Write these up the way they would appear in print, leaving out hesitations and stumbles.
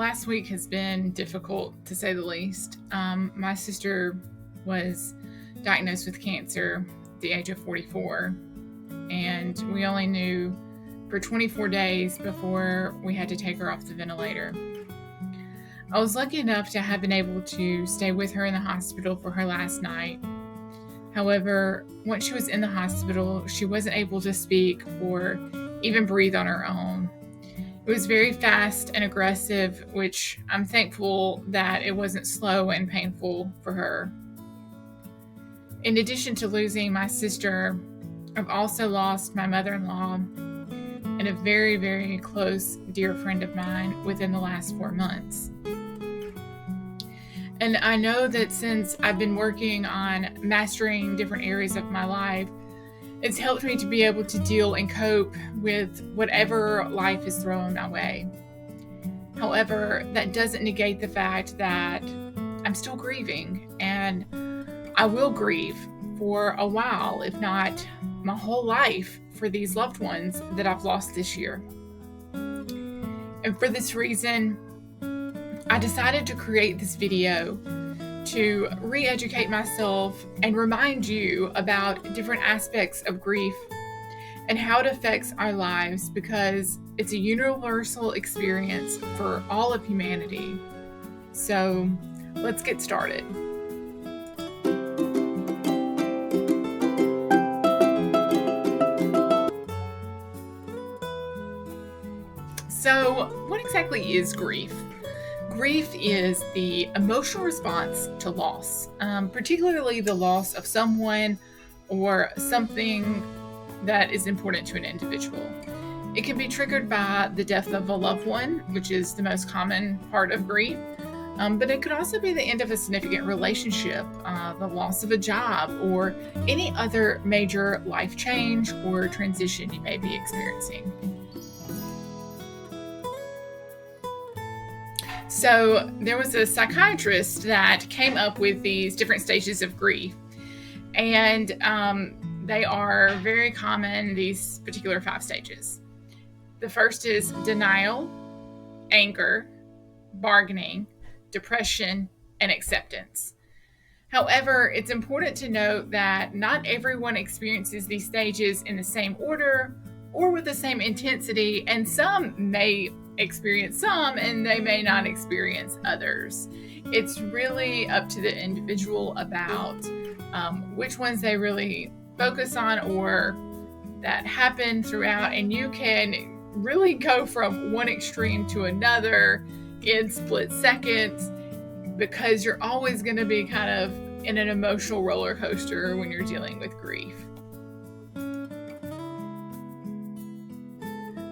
last week has been difficult, to say the least. My sister was diagnosed with cancer at the age of 44, and we only knew for 24 days before we had to take her off the ventilator. I was lucky enough to have been able to stay with her in the hospital for her last night. However, once she was in the hospital, she wasn't able to speak or even breathe on her own. It was very fast and aggressive, which I'm thankful that it wasn't slow and painful for her. In addition to losing my sister, I've also lost my mother-in-law and a very, very close, dear friend of mine within the last 4 months. And I know that since I've been working on mastering different areas of my life, it's helped me to be able to deal and cope with whatever life is thrown my way. However, that doesn't negate the fact that I'm still grieving, and I will grieve for a while, if not my whole life, for these loved ones that I've lost this year. And for this reason, I decided to create this video to re-educate myself and remind you about different aspects of grief and how it affects our lives, because it's a universal experience for all of humanity. So let's get started. So what exactly is grief? Grief is the emotional response to loss, particularly the loss of someone or something that is important to an individual. It can be triggered by the death of a loved one, which is the most common part of grief, but it could also be the end of a significant relationship, the loss of a job, or any other major life change or transition you may be experiencing. So there was a psychiatrist that came up with these different stages of grief, and they are very common, these particular 5 stages. The first is denial, anger, bargaining, depression, and acceptance. However, it's important to note that not everyone experiences these stages in the same order or with the same intensity, and some may experience some and they may not experience others. It's really up to the individual about which ones they really focus on or that happen throughout, and you can really go from one extreme to another in split seconds, because you're always going to be kind of in an emotional roller coaster when you're dealing with grief.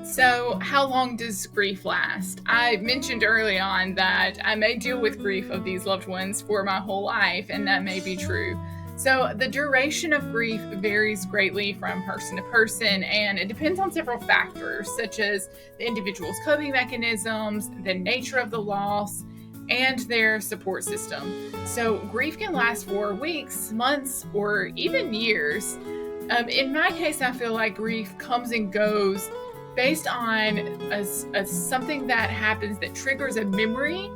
So how long does grief last? I mentioned early on that I may deal with grief of these loved ones for my whole life, and that may be true. So the duration of grief varies greatly from person to person, and it depends on several factors, such as the individual's coping mechanisms, the nature of the loss, and their support system. So grief can last for weeks, months, or even years. In my case, I feel like grief comes and goes based on something that happens that triggers a memory,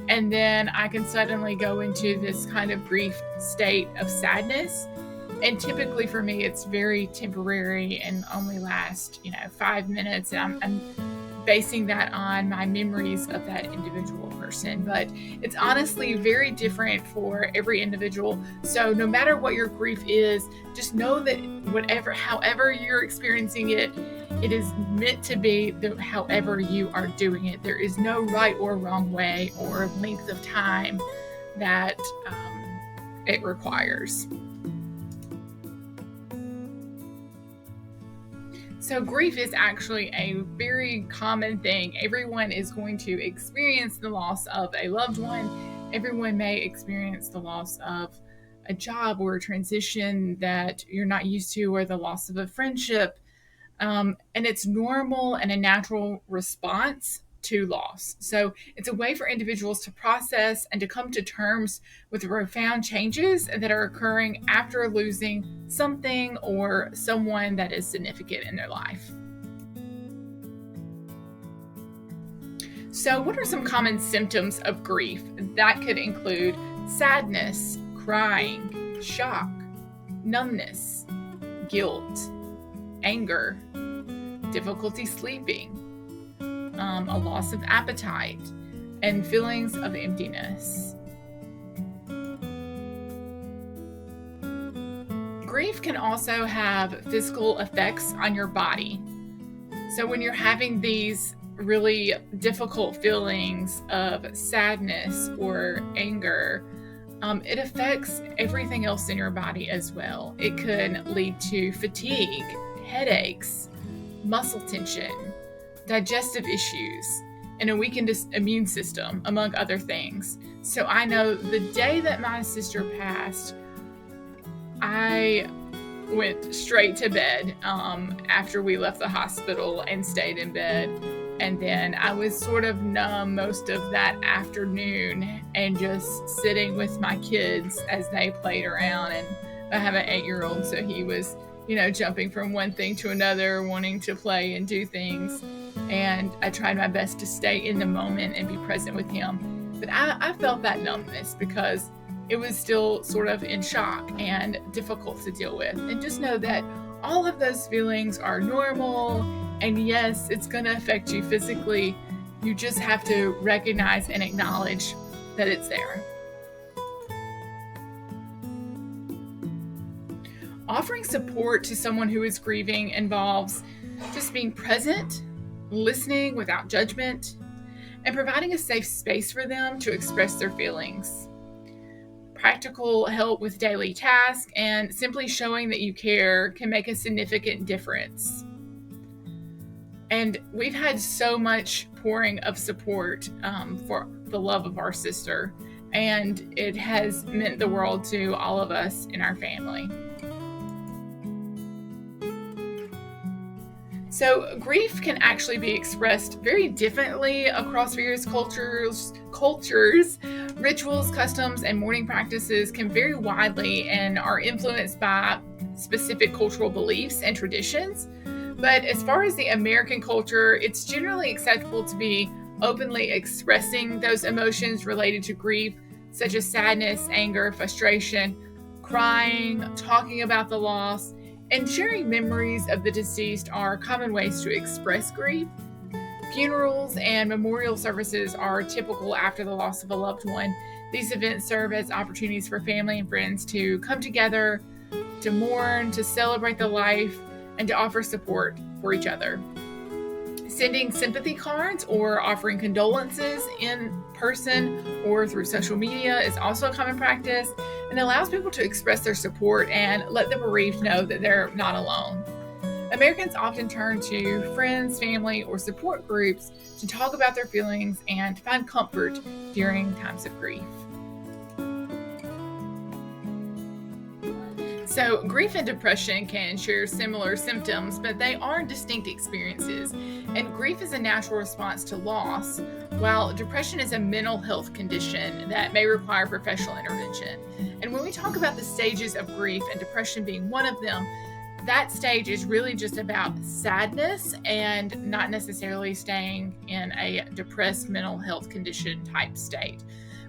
and then I can suddenly go into this kind of grief state of sadness. And typically for me, it's very temporary and only lasts, 5 minutes. And I'm basing that on my memories of that individual person. But it's honestly very different for every individual. So no matter what your grief is, just know that however you're experiencing it, it is meant to be however you are doing it. There is no right or wrong way or length of time that it requires. So grief is actually a very common thing. Everyone is going to experience the loss of a loved one. Everyone may experience the loss of a job or a transition that you're not used to, or the loss of a friendship. And it's normal and a natural response to loss. So it's a way for individuals to process and to come to terms with the profound changes that are occurring after losing something or someone that is significant in their life. So, what are some common symptoms of grief? That could include sadness, crying, shock, numbness, guilt, anger, difficulty sleeping, a loss of appetite, and feelings of emptiness. Grief can also have physical effects on your body. So when you're having these really difficult feelings of sadness or anger, it affects everything else in your body as well. It could lead to fatigue, headaches, muscle tension, digestive issues, and a weakened immune system, among other things. So I know the day that my sister passed, I went straight to bed after we left the hospital and stayed in bed. And then I was sort of numb most of that afternoon and just sitting with my kids as they played around. And I have an 8-year-old, so he was, jumping from one thing to another, wanting to play and do things. And I tried my best to stay in the moment and be present with him. But I felt that numbness because it was still sort of in shock and difficult to deal with. And just know that all of those feelings are normal. And yes, it's going to affect you physically. You just have to recognize and acknowledge that it's there. Offering support to someone who is grieving involves just being present, listening without judgment, and providing a safe space for them to express their feelings. Practical help with daily tasks and simply showing that you care can make a significant difference. And we've had so much pouring of support for the love of our sister, and it has meant the world to all of us in our family. So grief can actually be expressed very differently across various cultures. Rituals, customs, and mourning practices can vary widely and are influenced by specific cultural beliefs and traditions. But as far as the American culture, it's generally acceptable to be openly expressing those emotions related to grief, such as sadness, anger, frustration, crying, talking about the loss, and sharing memories of the deceased are common ways to express grief. Funerals and memorial services are typical after the loss of a loved one. These events serve as opportunities for family and friends to come together, to mourn, to celebrate the life, and to offer support for each other. Sending sympathy cards or offering condolences in person or through social media is also a common practice and allows people to express their support and let the bereaved know that they're not alone. Americans often turn to friends, family, or support groups to talk about their feelings and find comfort during times of grief. So, grief and depression can share similar symptoms, but they are distinct experiences. And grief is a natural response to loss, while depression is a mental health condition that may require professional intervention. And when we talk about the stages of grief and depression being one of them, that stage is really just about sadness and not necessarily staying in a depressed mental health condition type state.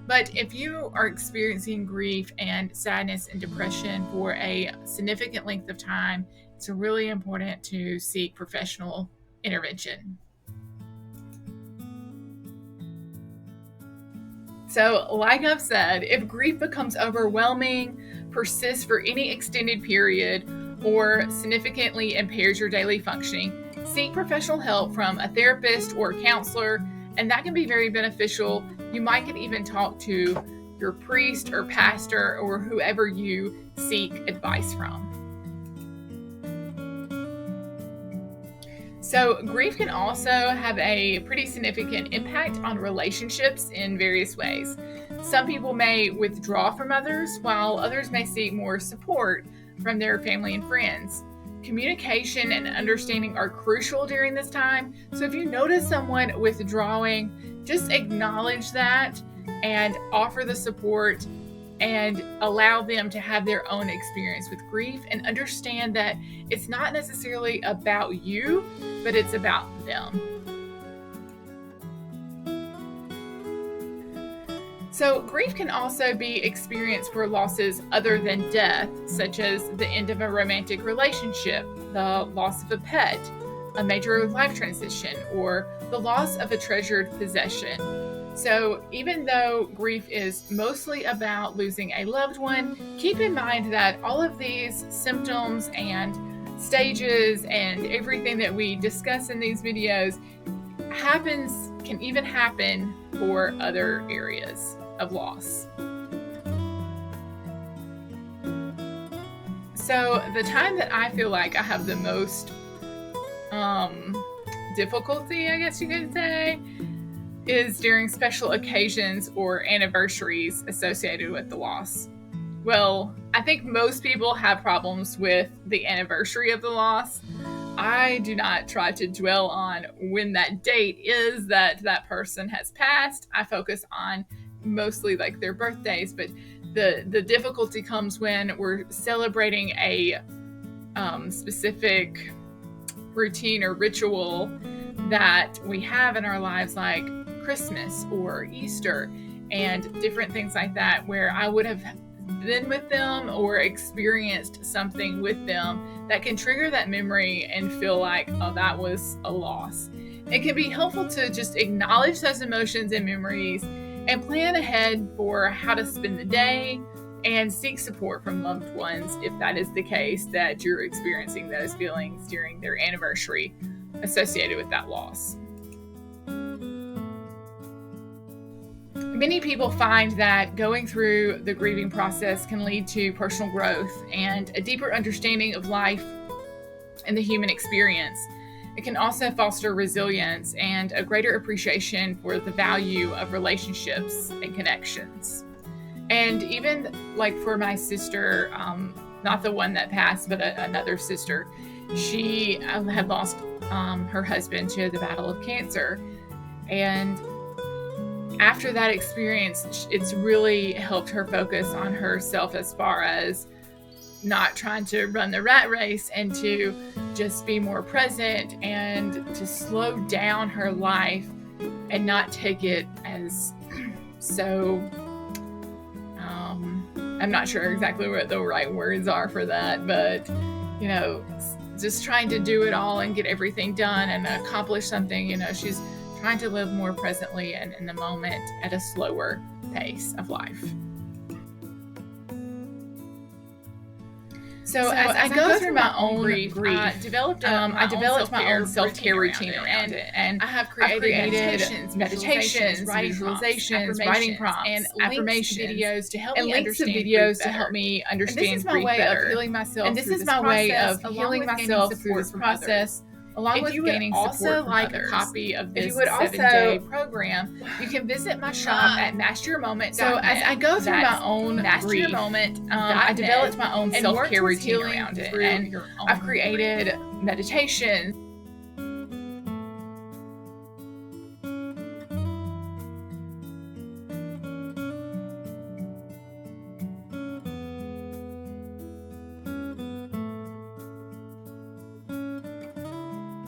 But if you are experiencing grief and sadness and depression for a significant length of time, it's really important to seek professional intervention. So, like I've said, if grief becomes overwhelming, persists for any extended period, or significantly impairs your daily functioning, seek professional help from a therapist or a counselor, and that can be very beneficial. You might can even talk to your priest or pastor or whoever you seek advice from. So, grief can also have a pretty significant impact on relationships in various ways. Some people may withdraw from others, while others may seek more support from their family and friends. Communication and understanding are crucial during this time. So if you notice someone withdrawing, just acknowledge that and offer the support and allow them to have their own experience with grief, and understand that it's not necessarily about you, but it's about them. So, grief can also be experienced for losses other than death, such as the end of a romantic relationship, the loss of a pet, a major life transition, or the loss of a treasured possession. So, even though grief is mostly about losing a loved one, keep in mind that all of these symptoms and stages and everything that we discuss in these videos can even happen for other areas of loss. So the time that I feel like I have the most difficulty, I guess you could say, is during special occasions or anniversaries associated with the loss. Well, I think most people have problems with the anniversary of the loss. I do not try to dwell on when that date is that person has passed. I focus on mostly like their birthdays, but the difficulty comes when we're celebrating a specific routine or ritual that we have in our lives, like Christmas or Easter and different things like that, where I would have been with them or experienced something with them that can trigger that memory and feel like, oh, that was a loss. It can be helpful to just acknowledge those emotions and memories and plan ahead for how to spend the day and seek support from loved ones if that is the case, that you're experiencing those feelings during their anniversary associated with that loss. Many people find that going through the grieving process can lead to personal growth and a deeper understanding of life and the human experience. It can also foster resilience and a greater appreciation for the value of relationships and connections. And even like for my sister, not the one that passed, but another sister, she had lost her husband to the battle of cancer. And after that experience, it's really helped her focus on herself as far as not trying to run the rat race and to just be more present and to slow down her life and not take it as so, I'm not sure exactly what the right words are for that, but, you know, just trying to do it all and get everything done and accomplish something. You know, she's trying to live more presently and in the moment at a slower pace of life. So as I go through my own grief, I developed my own self-care routine around it. And I have created meditations, visualizations, writing prompts, and affirmations videos to help me understand grief better. And this is my way of healing myself through this process. Along with gaining support from others. A copy of this 7-day program, you can visit my shop at masteryourmoment.net. So as I go through my own grief, I developed my own self-care routine around it, and I've created meditations,